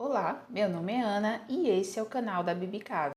Olá, meu nome é Ana e esse é o canal da Bibicave.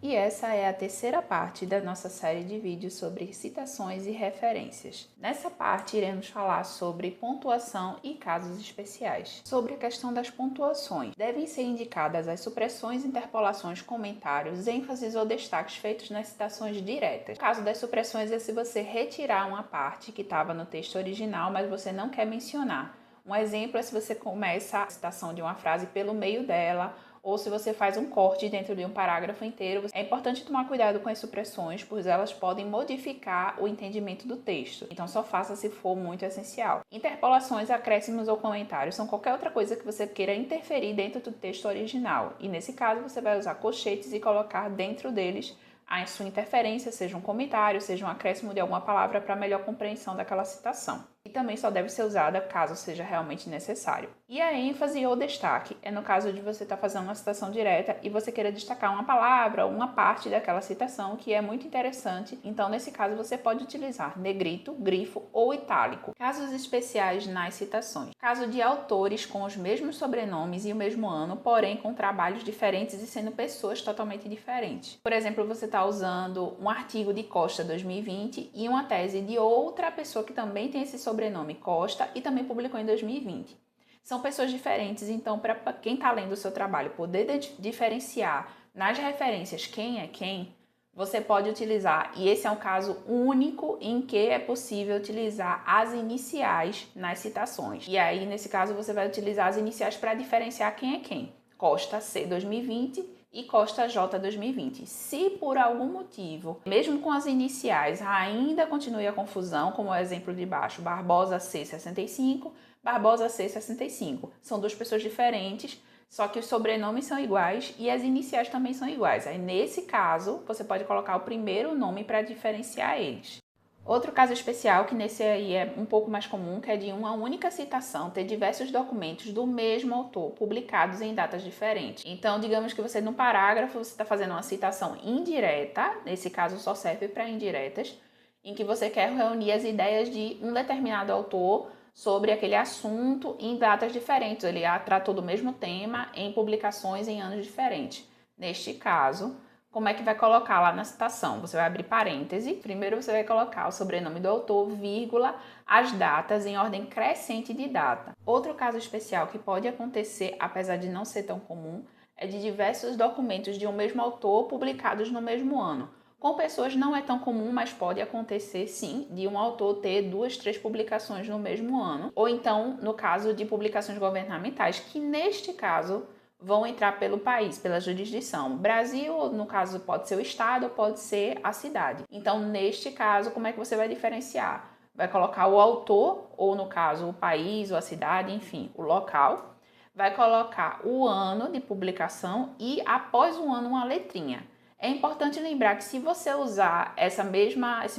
E essa é a terceira parte da nossa série de vídeos sobre citações e referências. Nessa parte iremos falar sobre pontuação e casos especiais. Sobre a questão das pontuações, devem ser indicadas as supressões, interpolações, comentários, ênfases ou destaques feitos nas citações diretas. O caso das supressões é se você retirar uma parte que estava no texto original, mas você não quer mencionar. Um exemplo é se você começa a citação de uma frase pelo meio dela, ou se você faz um corte dentro de um parágrafo inteiro. É importante tomar cuidado com as supressões, pois elas podem modificar o entendimento do texto. Então só faça se for muito essencial. Interpolações, acréscimos ou comentários são qualquer outra coisa que você queira interferir dentro do texto original. E nesse caso você vai usar colchetes e colocar dentro deles a sua interferência, seja um comentário, seja um acréscimo de alguma palavra para melhor compreensão daquela citação. E também só deve ser usada caso seja realmente necessário. E a ênfase ou destaque é no caso de você estar fazendo uma citação direta e você queira destacar uma palavra ou uma parte daquela citação que é muito interessante. Então, nesse caso, você pode utilizar negrito, grifo ou itálico. Casos especiais nas citações. Caso de autores com os mesmos sobrenomes e o mesmo ano, porém com trabalhos diferentes e sendo pessoas totalmente diferentes. Por exemplo, você está usando um artigo de Costa 2020 e uma tese de outra pessoa que também tem esse sobrenome Costa e também publicou em 2020. São pessoas diferentes, então para quem está lendo o seu trabalho poder diferenciar nas referências quem é quem, você pode utilizar, e esse é um caso único em que é possível utilizar as iniciais nas citações. E aí, nesse caso, você vai utilizar as iniciais para diferenciar quem é quem. Costa C 2020 e Costa J 2020. Se por algum motivo, mesmo com as iniciais, ainda continue a confusão, como o exemplo de baixo, Barbosa C 65, Barbosa C 65. São duas pessoas diferentes, só que os sobrenomes são iguais e as iniciais também são iguais. Aí, nesse caso, você pode colocar o primeiro nome para diferenciar eles. Outro caso especial, que nesse aí é um pouco mais comum, que é de uma única citação ter diversos documentos do mesmo autor, publicados em datas diferentes. Então, digamos que você, num parágrafo, você está fazendo uma citação indireta, nesse caso só serve para indiretas, em que você quer reunir as ideias de um determinado autor sobre aquele assunto em datas diferentes. Ele tratou do mesmo tema em publicações em anos diferentes. Neste caso, como é que vai colocar lá na citação? Você vai abrir parêntese, primeiro você vai colocar o sobrenome do autor, vírgula, as datas em ordem crescente de data. Outro caso especial que pode acontecer, apesar de não ser tão comum, é de diversos documentos de um mesmo autor publicados no mesmo ano. Com pessoas não é tão comum, mas pode acontecer sim, de um autor ter 2, 3 publicações no mesmo ano. Ou então, no caso de publicações governamentais, que neste caso vão entrar pelo país, pela jurisdição. Brasil, no caso, pode ser o estado ou pode ser a cidade. Então, neste caso, como é que você vai diferenciar? Vai colocar o autor, ou no caso, o país ou a cidade, enfim, o local. Vai colocar o ano de publicação e, após o ano, uma letrinha. É importante lembrar que se você usar esse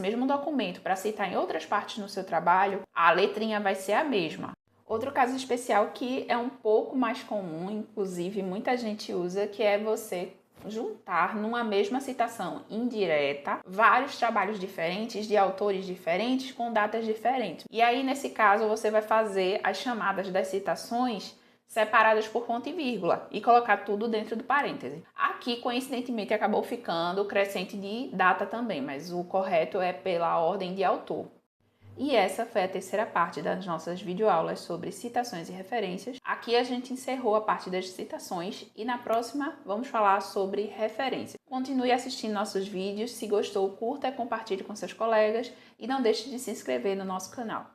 mesmo documento para citar em outras partes no seu trabalho, a letrinha vai ser a mesma. Outro caso especial que é um pouco mais comum, inclusive muita gente usa, que é você juntar numa mesma citação indireta vários trabalhos diferentes de autores diferentes com datas diferentes. E aí, nesse caso, você vai fazer as chamadas das citações separadas por ponto e vírgula e colocar tudo dentro do parêntese. Aqui, coincidentemente, acabou ficando crescente de data também, mas o correto é pela ordem de autor. E essa foi a terceira parte das nossas videoaulas sobre citações e referências. Aqui a gente encerrou a parte das citações e na próxima vamos falar sobre referências. Continue assistindo nossos vídeos, se gostou, curta e compartilhe com seus colegas e não deixe de se inscrever no nosso canal.